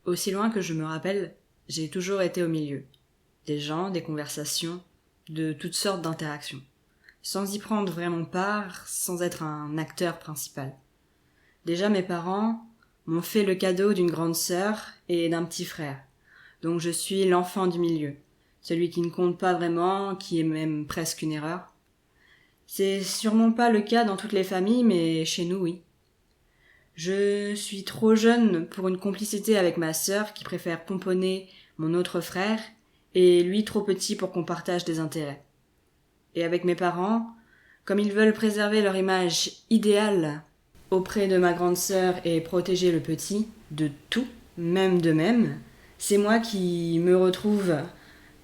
Aussi loin que je me rappelle, j'ai toujours été au milieu. Des gens, des conversations, de toutes sortes d'interactions. Sans y prendre vraiment part, sans être un acteur principal. Déjà mes parents m'ont fait le cadeau d'une grande sœur et d'un petit frère. Donc je suis l'enfant du milieu. Celui qui ne compte pas vraiment, qui est même presque une erreur. C'est sûrement pas le cas dans toutes les familles, mais chez nous, oui. Je suis trop jeune pour une complicité avec ma sœur qui préfère pomponner mon autre frère, et lui trop petit pour qu'on partage des intérêts. Et avec mes parents, comme ils veulent préserver leur image idéale auprès de ma grande sœur et protéger le petit de tout, même d'eux-mêmes, c'est moi qui me retrouve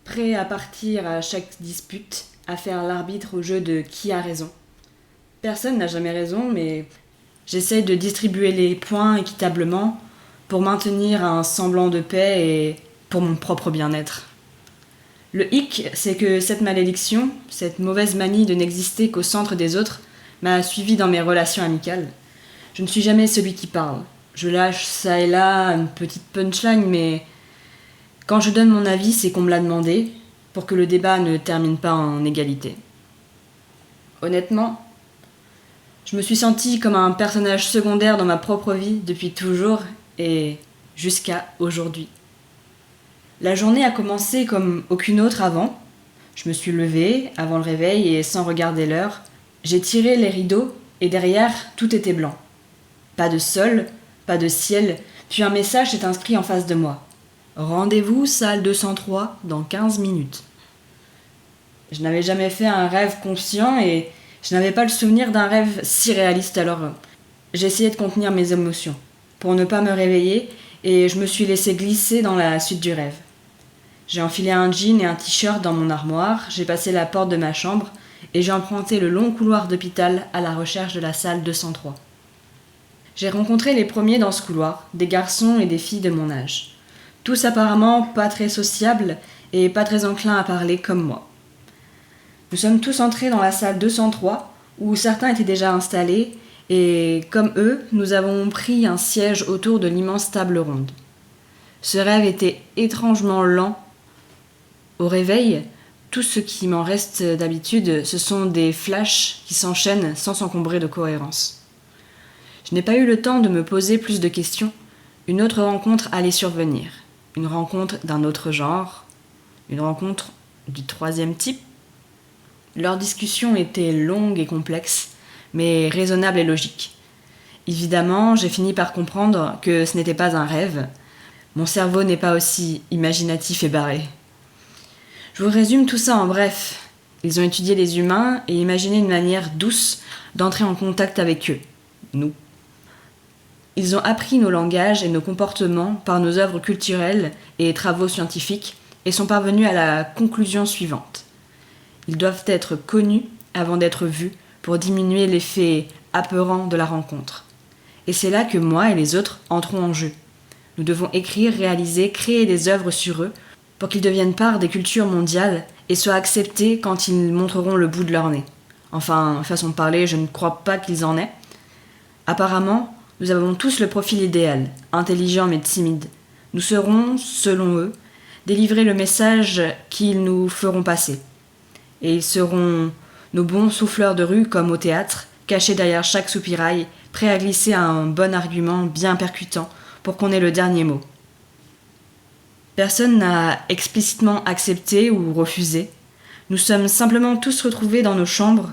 prêt à partir à chaque dispute, à faire l'arbitre au jeu de qui a raison. Personne n'a jamais raison, mais j'essaye de distribuer les points équitablement pour maintenir un semblant de paix et pour mon propre bien-être. Le hic, c'est que cette malédiction, cette mauvaise manie de n'exister qu'au centre des autres, m'a suivi dans mes relations amicales. Je ne suis jamais celui qui parle. Je lâche ça et là une petite punchline, mais quand je donne mon avis, c'est qu'on me l'a demandé, pour que le débat ne termine pas en égalité. Honnêtement, je me suis sentie comme un personnage secondaire dans ma propre vie depuis toujours et jusqu'à aujourd'hui. La journée a commencé comme aucune autre avant. Je me suis levée avant le réveil et sans regarder l'heure, j'ai tiré les rideaux et derrière, tout était blanc. Pas de sol, pas de ciel, puis un message s'est inscrit en face de moi. Rendez-vous salle 203 dans 15 minutes. Je n'avais jamais fait un rêve conscient et je n'avais pas le souvenir d'un rêve si réaliste, alors j'essayais de contenir mes émotions pour ne pas me réveiller et je me suis laissé glisser dans la suite du rêve. J'ai enfilé un jean et un t-shirt dans mon armoire, j'ai passé la porte de ma chambre et j'ai emprunté le long couloir d'hôpital à la recherche de la salle 203. J'ai rencontré les premiers dans ce couloir, des garçons et des filles de mon âge. Tous apparemment pas très sociables et pas très enclins à parler comme moi. Nous sommes tous entrés dans la salle 203, où certains étaient déjà installés, et comme eux, nous avons pris un siège autour de l'immense table ronde. Ce rêve était étrangement lent. Au réveil, tout ce qui m'en reste d'habitude, ce sont des flashs qui s'enchaînent sans s'encombrer de cohérence. Je n'ai pas eu le temps de me poser plus de questions. Une autre rencontre allait survenir. Une rencontre d'un autre genre. Une rencontre du troisième type. Leur discussion était longue et complexe, mais raisonnable et logique. Évidemment, j'ai fini par comprendre que ce n'était pas un rêve. Mon cerveau n'est pas aussi imaginatif et barré. Je vous résume tout ça en bref. Ils ont étudié les humains et imaginé une manière douce d'entrer en contact avec eux, nous. Ils ont appris nos langages et nos comportements par nos œuvres culturelles et travaux scientifiques et sont parvenus à la conclusion suivante. Ils doivent être connus avant d'être vus pour diminuer l'effet apeurant de la rencontre. Et c'est là que moi et les autres entrons en jeu. Nous devons écrire, réaliser, créer des œuvres sur eux pour qu'ils deviennent part des cultures mondiales et soient acceptés quand ils montreront le bout de leur nez. Enfin, façon de parler, je ne crois pas qu'ils en aient. Apparemment, nous avons tous le profil idéal, intelligent mais timide. Nous saurons, selon eux, délivrer le message qu'ils nous feront passer. Et ils seront nos bons souffleurs de rue comme au théâtre, cachés derrière chaque soupirail, prêts à glisser un bon argument bien percutant pour qu'on ait le dernier mot. Personne n'a explicitement accepté ou refusé. Nous sommes simplement tous retrouvés dans nos chambres,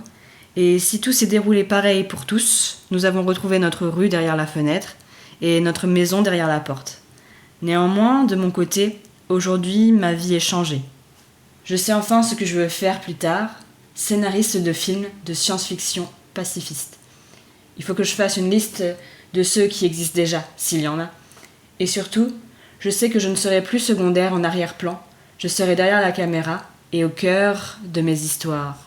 et si tout s'est déroulé pareil pour tous, nous avons retrouvé notre rue derrière la fenêtre et notre maison derrière la porte. Néanmoins, de mon côté, aujourd'hui, ma vie est changée. Je sais enfin ce que je veux faire plus tard, scénariste de films de science-fiction pacifiste. Il faut que je fasse une liste de ceux qui existent déjà, s'il y en a. Et surtout, je sais que je ne serai plus secondaire en arrière-plan, je serai derrière la caméra et au cœur de mes histoires.